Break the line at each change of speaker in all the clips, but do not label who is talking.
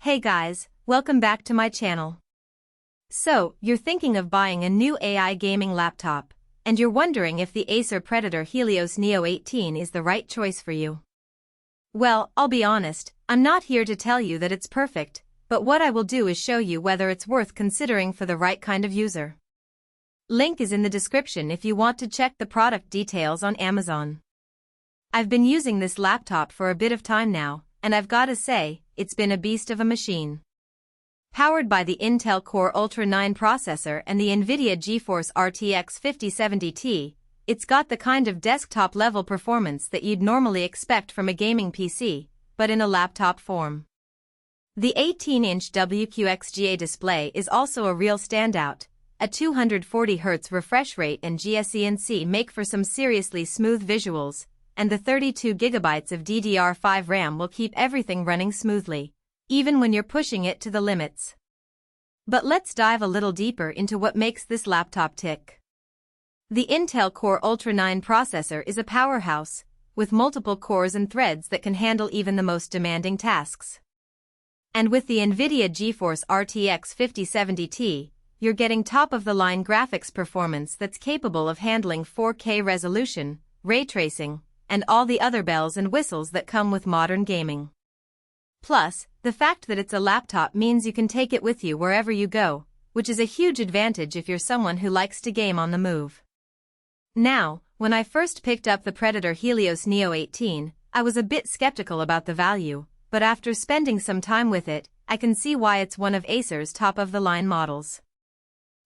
Hey guys, welcome back to my channel. So, you're thinking of buying a new AI gaming laptop, and you're wondering if the Acer Predator Helios Neo 18 is the right choice for you. Well, I'll be honest, I'm not here to tell you that it's perfect, but what I will do is show you whether it's worth considering for the right kind of user. Link is in the description if you want to check the product details on Amazon. I've been using this laptop for a bit of time now, and I've gotta say, it's been a beast of a machine. Powered by the Intel Core Ultra 9 processor and the NVIDIA GeForce RTX 5070 Ti, it's got the kind of desktop-level performance that you'd normally expect from a gaming PC, but in a laptop form. The 18-inch WQXGA display is also a real standout. A 240Hz refresh rate and GSENC make for some seriously smooth visuals, and the 32GB of DDR5 RAM will keep everything running smoothly, even when you're pushing it to the limits. But let's dive a little deeper into what makes this laptop tick. The Intel Core Ultra 9 processor is a powerhouse, with multiple cores and threads that can handle even the most demanding tasks. And with the NVIDIA GeForce RTX 5070 Ti, you're getting top-of-the-line graphics performance that's capable of handling 4K resolution, ray tracing, and all the other bells and whistles that come with modern gaming. Plus, the fact that it's a laptop means you can take it with you wherever you go, which is a huge advantage if you're someone who likes to game on the move. Now, when I first picked up the Predator Helios Neo 18, I was a bit skeptical about the value, but after spending some time with it, I can see why it's one of Acer's top-of-the-line models.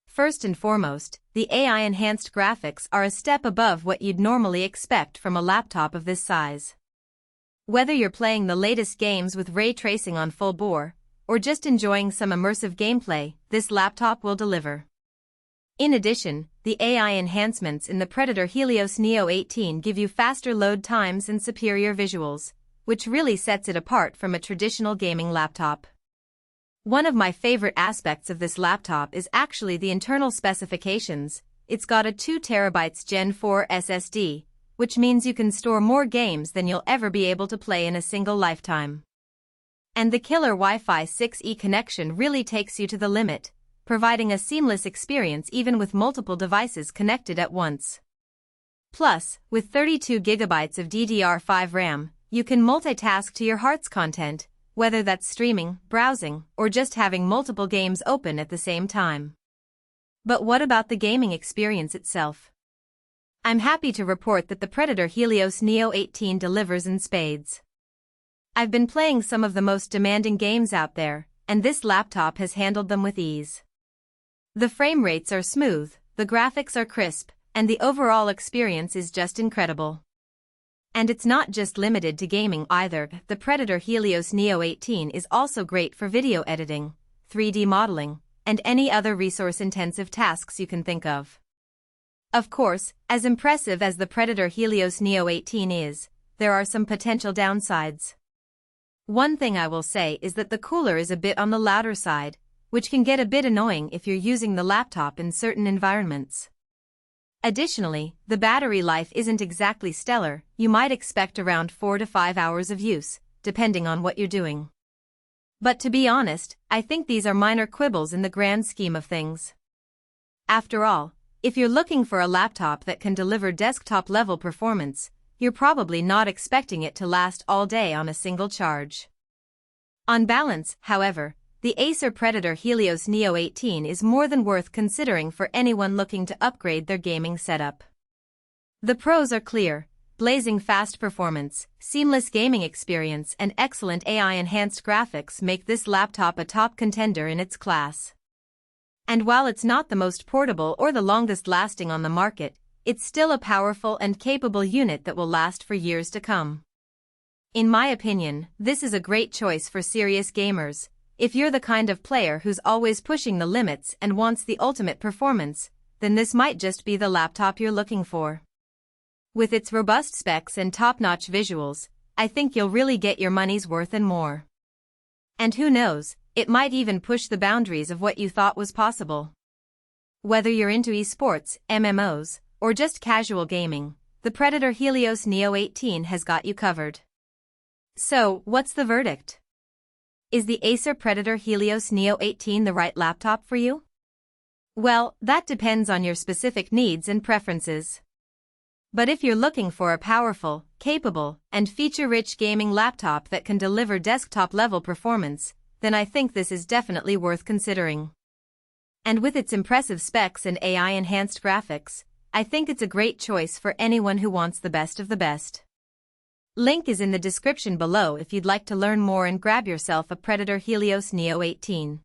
First and foremost, the AI-enhanced graphics are a step above what you'd normally expect from a laptop of this size. Whether you're playing the latest games with ray tracing on full bore, or just enjoying some immersive gameplay, this laptop will deliver. In addition, the AI enhancements in the Predator Helios Neo 18 give you faster load times and superior visuals, which really sets it apart from a traditional gaming laptop. One of my favorite aspects of this laptop is actually the internal specifications. It's got a 2TB Gen 4 SSD, which means you can store more games than you'll ever be able to play in a single lifetime. And the killer Wi-Fi 6E connection really takes you to the limit, providing a seamless experience even with multiple devices connected at once. Plus, with 32GB of DDR5 RAM, you can multitask to your heart's content, whether that's streaming, browsing, or just having multiple games open at the same time. But what about the gaming experience itself? I'm happy to report that the Predator Helios Neo 18 delivers in spades. I've been playing some of the most demanding games out there, and this laptop has handled them with ease. The frame rates are smooth, the graphics are crisp, and the overall experience is just incredible. And it's not just limited to gaming either. The Predator Helios Neo 18 is also great for video editing, 3D modeling, and any other resource-intensive tasks you can think of. Of course, as impressive as the Predator Helios Neo 18 is, there are some potential downsides. One thing I will say is that the cooler is a bit on the louder side, which can get a bit annoying if you're using the laptop in certain environments. Additionally, the battery life isn't exactly stellar. You might expect around 4 to 5 hours of use, depending on what you're doing. But to be honest, I think these are minor quibbles in the grand scheme of things. After all, if you're looking for a laptop that can deliver desktop-level performance, you're probably not expecting it to last all day on a single charge. On balance, however, the Acer Predator Helios Neo 18 is more than worth considering for anyone looking to upgrade their gaming setup. The pros are clear: blazing fast performance, seamless gaming experience, and excellent AI-enhanced graphics make this laptop a top contender in its class. And while it's not the most portable or the longest lasting on the market, it's still a powerful and capable unit that will last for years to come. In my opinion, this is a great choice for serious gamers. If you're the kind of player who's always pushing the limits and wants the ultimate performance, then this might just be the laptop you're looking for. With its robust specs and top-notch visuals, I think you'll really get your money's worth and more. And who knows, it might even push the boundaries of what you thought was possible. Whether you're into esports, MMOs, or just casual gaming, the Predator Helios Neo 18 has got you covered. So, what's the verdict? Is the Acer Predator Helios Neo 18 the right laptop for you? Well, that depends on your specific needs and preferences. But if you're looking for a powerful, capable, and feature-rich gaming laptop that can deliver desktop-level performance, then I think this is definitely worth considering. And with its impressive specs and AI-enhanced graphics, I think it's a great choice for anyone who wants the best of the best. Link is in the description below if you'd like to learn more and grab yourself a Predator Helios Neo 18.